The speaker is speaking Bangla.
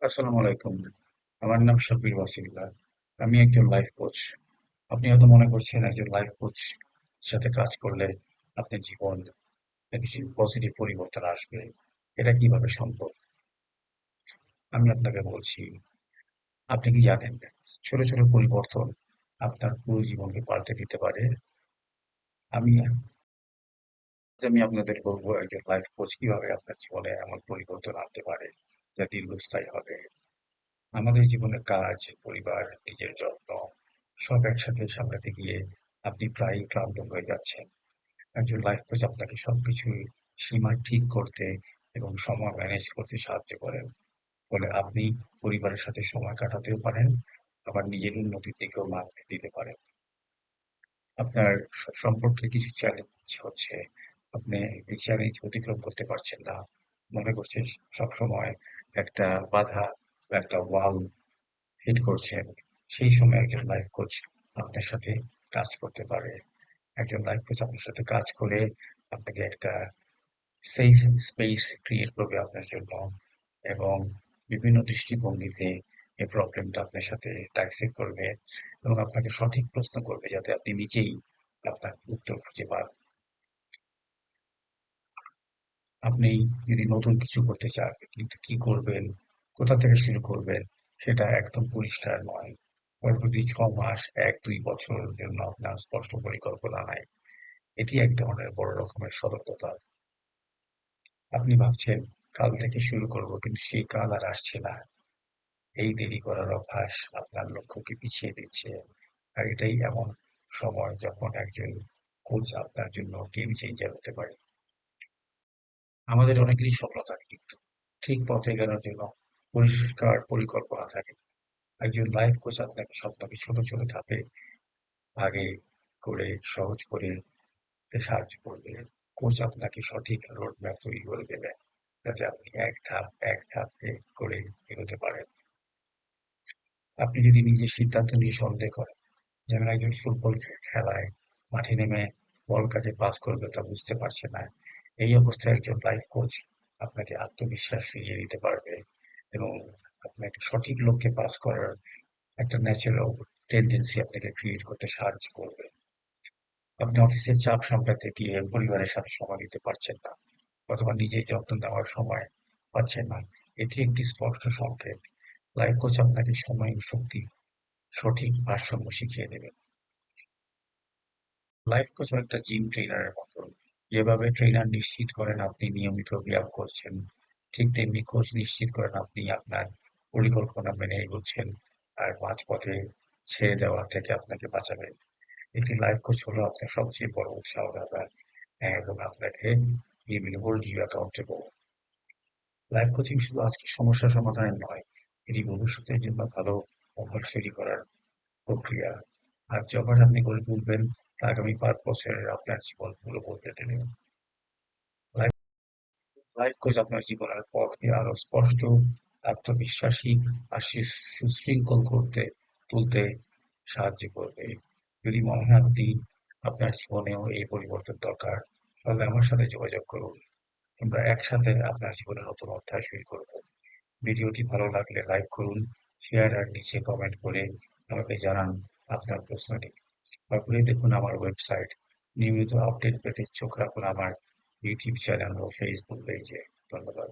আসসালামু আলাইকুম। আমার নাম শাব্বির ওয়াসিল্লাহ। আমি একজন লাইফ কোচ। আপনি হয়তো মনে করছেন একজন লাইফ কোচ সাথে কাজ করলে আপনার জীবন কিছু পজিটিভ পরিবর্তন আসবে। এটা কিভাবে সম্ভব? আমি আপনাকে বলছি, আপনি কি জানেন ছোট ছোট পরিবর্তন আপনার পুরো জীবনকে পাল্টে দিতে পারে? আমি আমি আপনাদের বলবো একজন লাইফ কোচ কিভাবে আপনার জীবনে এমন পরিবর্তন আনতে পারে যা দীর্ঘস্থায়ী হবে। আমাদের জীবনের কাজ, পরিবার, নিজের যত্ন সব একসাথে সামলাতে গিয়ে আপনি প্রায়ই ক্লান্ত হয়ে যাচ্ছেন। একজন লাইফ কোচ আপনাকে সবকিছুই সীমা ঠিক করতে এবং সময় ম্যানেজ করতে সাহায্য করেন। ফলে আপনি পরিবারের সাথে সময় কাটাতেও পারেন, আবার নিজের উন্নতির দিকেও মনোযোগ দিতে পারেন। আপনার সম্পর্কে কিছু চ্যালেঞ্জ হচ্ছে, আপনি এই চ্যালেঞ্জ অতিক্রম করতে পারছেন না। মনে করছেন সবসময় একটা বাধা বা একটা ওয়াল হিট করছেন। সেই সময় একজন লাইফ কোচ আপনার সাথে কাজ করতে পারে। একজন লাইফ কোচ আপনার সাথে কাজ করে আপনাকে একটা সেফ স্পেস ক্রিয়েট করবে আপনার জন্য এবং বিভিন্ন দৃষ্টিভঙ্গিতে এই প্রবলেমটা আপনার সাথে ডাইসেক্ট করবে এবং আপনাকে সঠিক প্রশ্ন করবে যাতে আপনি নিজেই আপনার উত্তর খুঁজে পান। আপনি যদি নতুন কিছু করতে চান কিন্তু কি করবেন, কোথা থেকে শুরু করবেন সেটা একদম পরিষ্কার নয়। পরবর্তী ৬ মাস, ১-২ বছরের জন্য আপনার স্পষ্ট পরিকল্পনা নাই। এটি এক ধরনের বড় রকমের সতর্কতা। আপনি ভাবছেন কাল থেকে শুরু করব কিন্তু সেই কাল আর আসছে না। এই দেরি করার অভ্যাস আপনার লক্ষ্যকে পিছিয়ে দিচ্ছে। আর এটাই এমন সময় যখন একজন কোচ আপনার জন্য গেম চেঞ্জার হতে পারে। আমাদের অনেকেরই স্বপ্ন থাকে কিন্তু ঠিক পথে এগোনোর জন্য পরিষ্কার পরিকল্পনা থাকে। একজন লাইফ কোচ আপনাকে স্বপ্নকে ছোট ছোট ধাপে ভাগে করে সহজ করে দিতে সাহায্য করবে। কোচ আপনাকে সঠিক রোড ম্যাপ তৈরি করে দেবে যাতে আপনি এক ধাপ করে এগোতে পারেন। আপনি যদি নিজের সিদ্ধান্ত নিয়ে সন্দেহ করেন, যেমন একজন ফুটবল খেলায় মাঠে নেমে বল কাটে পাস করবে তা বুঝতে পারছে না, এই অবস্থায় একজন লাইফ কোচ আপনাকে আত্মবিশ্বাস ফিরিয়ে দিতে পারবে এবং আপনাকে সঠিক লক্ষ্যে পাস করার একটা ন্যাচারাল টেন্ডেন্সি আপনাকে ক্রিয়েট করতে সাহায্য করবে। আপনি অফিসের চাপ সামলাতে গিয়ে পরিবারের সাথে সময় দিতে পারছেন না অথবা নিজের যত্ন নেওয়ার সময় পাচ্ছেন না। এটি একটি স্পষ্ট সংকেত। লাইফ কোচ আপনাকে সময় ও শক্তি সঠিক ভারসাম্য শিখিয়ে দেবে। লাইফ কোচ একটা জিম ট্রেনারের মতো। যেভাবে ট্রেনার নিশ্চিত করেন আপনি নিয়মিত ব্যায়াম করছেন, ঠিক তেমনি কোচ নিশ্চিত করেন আপনি আপনার পরিকল্পনা মেনে এগোচ্ছেন আর মাঝপথে ছেড়ে দেওয়া থেকে আপনাকে বাঁচাবেন। একটি লাইফ কোচ হলো আপনার সবচেয়ে বড় উৎসাহদাতা এবং আপনাকে he will hold you accountable. Life coaching শুধু আজকের সমস্যা সমাধানের নয়, এটি ভবিষ্যতের জন্য ভালো অভ্যাস তৈরি করার প্রক্রিয়া। আর যখন আপনি গড়ে তুলবেন তা আগামী ৫ বছরের আপনার জীবন পুরো বদলে দেবে। লাইফ লাইফ কোচ আপনার জীবনের পথকে আরো স্পষ্ট, আত্মবিশ্বাসী আর সুশৃঙ্খল করতে তুলতে সাহায্য করবে। যদি মনে হয় আপনি আপনার জীবনেও এই পরিবর্তন দরকার, তাহলে আমার সাথে যোগাযোগ করুন। আমরা একসাথে আপনার জীবনের নতুন অধ্যায় শুরু করব। ভিডিওটি ভালো লাগলে লাইক করুন, শেয়ার আর নিচে কমেন্ট করে আমাকে জানান আপনার প্রশ্নটি। বা ঘুরে দেখুন আমার ওয়েবসাইট। নিয়মিত আপডেট পেতে চোখ রাখুন আমার ইউটিউব চ্যানেল ও ফেসবুক পেজে। ধন্যবাদ।